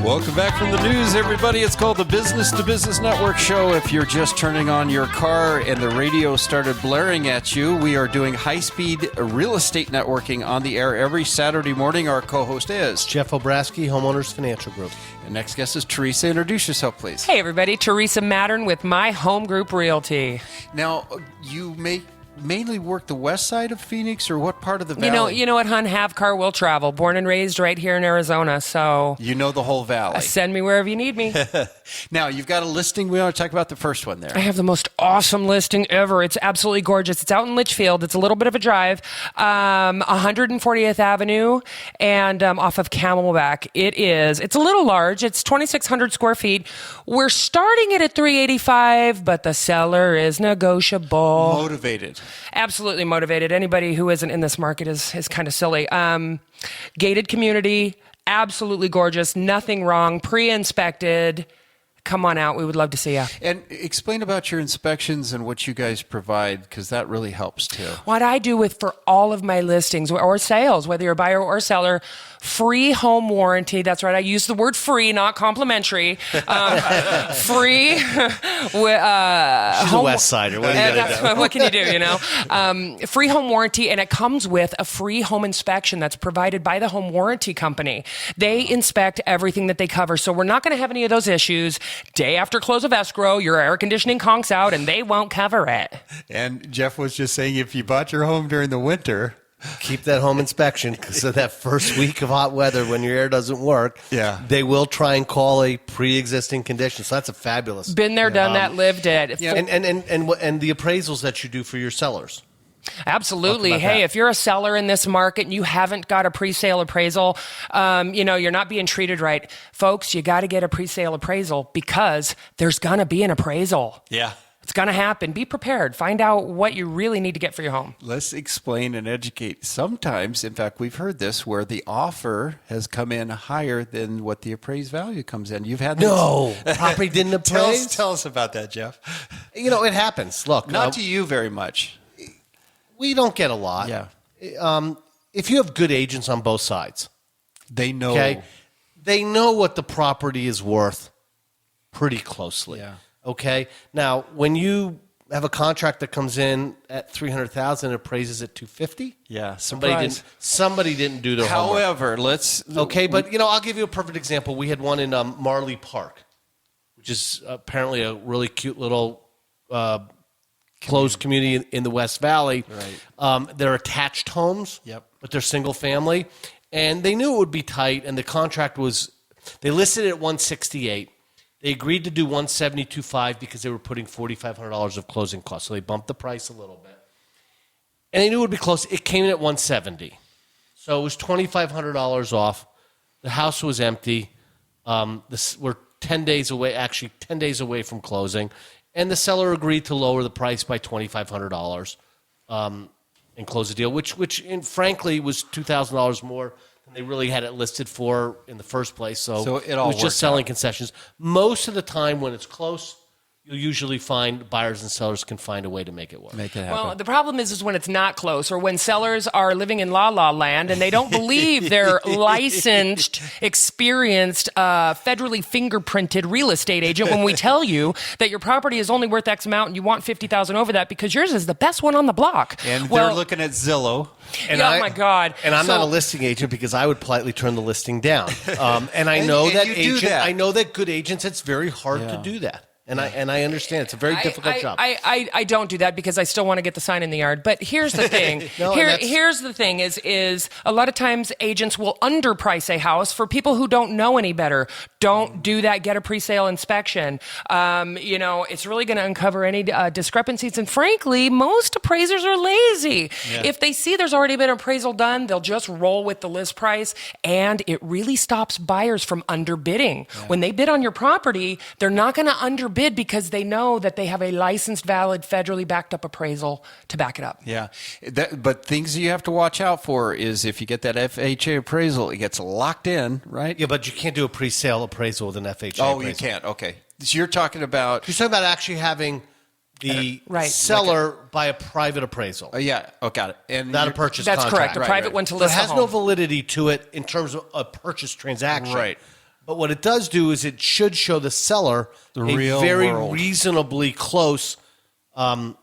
Welcome back from the news, everybody. It's called the Business to Business Network Show. If you're just turning on your car and the radio started blaring at you, we are doing high-speed real estate networking on the air every Saturday morning. Our co-host is Jeff Obrasky, Homeowners Financial Group. And next guest is Theresa. Introduce yourself, please. Hey, everybody. Theresa Mattern with My Home Group Realty. Now, you mainly work the west side of Phoenix, or what part of the valley? You know what, hon? Have car, will travel. Born and raised right here in Arizona, so... You know the whole valley. Send me wherever you need me. Now, you've got a listing. We want to talk about the first one there. I have the most awesome listing ever. It's absolutely gorgeous. It's out in Litchfield. It's a little bit of a drive. 140th Avenue and off of Camelback. It's a little large. It's 2,600 square feet. We're starting it at $385, but the seller is negotiable. Motivated. Absolutely motivated. Anybody who isn't in this market is kind of silly. Gated community, absolutely gorgeous, nothing wrong, pre-inspected. Come on out. We would love to see you. And explain about your inspections and what you guys provide, because that really helps too. What I do for all of my listings or sales, whether you're a buyer or seller, free home warranty. That's right. I use the word free, not complimentary. Free. She's a West Sider. What can you do, free home warranty, and it comes with a free home inspection that's provided by the home warranty company. They inspect everything that they cover, so we're not going to have any of those issues. Day after close of escrow, your air conditioning conks out, and they won't cover it. And Jeff was just saying, if you bought your home during the winter... Keep that home inspection, because of that first week of hot weather when your air doesn't work, they will try and call a pre-existing condition. So that's a fabulous. Been there, done that, lived it. Yeah. And the appraisals that you do for your sellers. Absolutely. Hey, if you're a seller in this market and you haven't got a pre-sale appraisal, you're not being treated right. Folks, you got to get a pre-sale appraisal, because there's going to be an appraisal. Yeah. It's going to happen. Be prepared. Find out what you really need to get for your home. Let's explain and educate. Sometimes, in fact, we've heard this, where the offer has come in higher than what the appraised value comes in. You've had this. No, property didn't appraise? Tell us about that, Jeff. It happens. Look. Not to you very much. We don't get a lot. Yeah. If you have good agents on both sides. They know. Okay? They know what the property is worth pretty closely. Yeah. Okay. Now, when you have a contract that comes in at $300,000 and appraises at $250,000, yeah, somebody didn't do their homework. However, but I'll give you a perfect example. We had one in Marley Park, which is apparently a really cute little closed community in the West Valley. Right. They're attached homes, but they're single family, and they knew it would be tight. And the contract was, they listed it at $168,000. They agreed to do $172,500 because they were putting $4,500 of closing costs. So they bumped the price a little bit. And they knew it would be close. It came in at $170,000. So it was $2,500 off. The house was empty. We're 10 days away from closing. And the seller agreed to lower the price by $2,500 and close the deal, which frankly was $2,000 more than they really had it listed for in the first place. So it was just selling concessions. Most of the time when it's close, you'll usually find buyers and sellers can find a way to make it work. Make it happen. Well, the problem is when it's not close, or when sellers are living in la-la land and they don't believe their licensed, experienced, federally fingerprinted real estate agent when we tell you that your property is only worth X amount and you want $50,000 over that because yours is the best one on the block. And they're looking at Zillow. And my God! And I'm not a listing agent because I would politely turn the listing down. And I know I know that good agents, it's very hard to do that. And I understand it's a very difficult job. I don't do that because I still want to get the sign in the yard. But here's the thing. Here's the thing is a lot of times agents will underprice a house for people who don't know any better. Don't do that. Get a pre-sale inspection. It's really going to uncover any discrepancies. And frankly, most appraisers are lazy. Yeah. If they see there's already been an appraisal done, they'll just roll with the list price. And it really stops buyers from underbidding. Yeah. When they bid on your property, they're not going to underbid because they know that they have a licensed, valid, federally backed up appraisal to back it up. Yeah. But things you have to watch out for is if you get that FHA appraisal, it gets locked in, right? Yeah, but you can't do a pre-sale appraisal with an FHA appraisal. Oh, you can't. Okay. So you're talking about actually having the seller buy a private appraisal. Yeah. Oh, got it. And not a purchase contract. That's correct. A private one to list the home. It has no validity to it in terms of a purchase transaction. Right. But what it does do is it should show the seller The a real very world. reasonably close Dose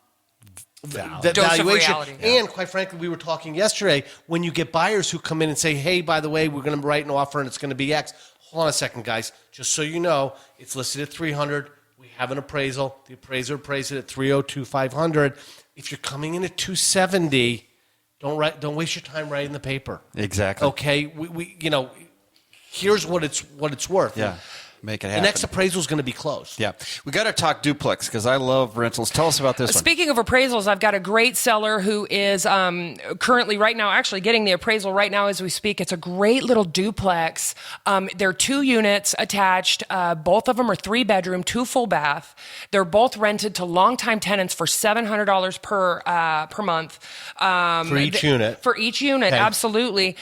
of valuation. reality. And quite frankly, we were talking yesterday, when you get buyers who come in and say, hey, by the way, we're going to write an offer and it's going to be X. Hold on a second, guys. Just so you know, it's listed at 300. We have an appraisal. The appraiser appraised it at 302, 500. If you're coming in at 270, don't waste your time writing the paper. Exactly. Okay, we here's what it's worth. Yeah. Make it The happen. next appraisal is going to be close. Yeah. We got to talk duplex because I love rentals. Tell us about this one. Speaking of appraisals, I've got a great seller who is currently right now actually getting the appraisal right now as we speak. It's a great little duplex. They're 2 units attached. Both of them are 3-bedroom, 2 full bath. They're both rented to longtime tenants for $700 per month. For each unit. For each unit, Okay. absolutely.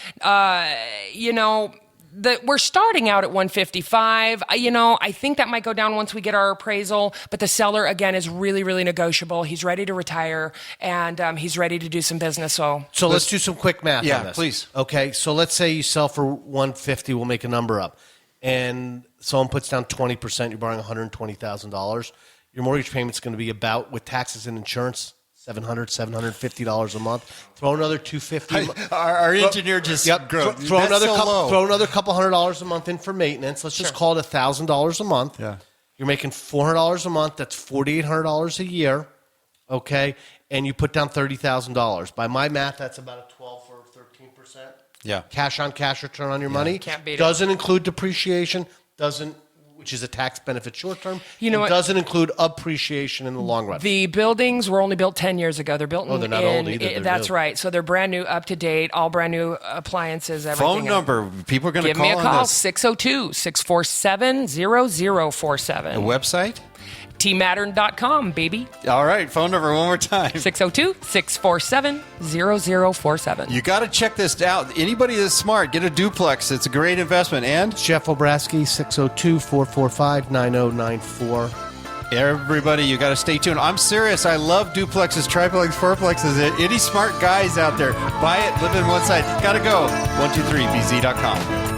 We're starting out at $155. I think that might go down once we get our appraisal. But the seller, again, is really, really negotiable. He's ready to retire, and he's ready to do some business. So let's do some quick math Yeah, on this. please. Okay, so let's say you sell for $150. We'll make a number up. And someone puts down 20%. You're borrowing $120,000. Your mortgage payment's going to be about, with taxes and insurance, $750 a month. Throw another $250. Our engineer just Throw another couple $100 a month in for maintenance. Let's just call it $1,000 a month. Yeah. You're making $400 a month. That's $4,800 a year. Okay, and you put down $30,000. By my math, that's about a 12 or 13%. Yeah. Cash on cash return on your money. Can't beat it. Doesn't include depreciation. Which is a tax benefit short term. You know it what? doesn't include appreciation in the long run. the buildings were only built 10 years ago. They're built they're not old either. They're that's new. right. So they're brand new, up to date, all brand new appliances, everything. Phone number. People are going to Give call me a on call, this. 602-647-0047. The website? tmattern.com, baby. All right. Phone number one more time. 602-647-0047. You got to check this out. Anybody that's smart, get a duplex. It's a great investment. And Jeff Obrasky, 602-445-9094. everybody, you got to stay tuned. I'm serious. I love duplexes, triplexes, fourplexes. Any smart guys out there, buy it, live in one side. Got to go. 123bz.com.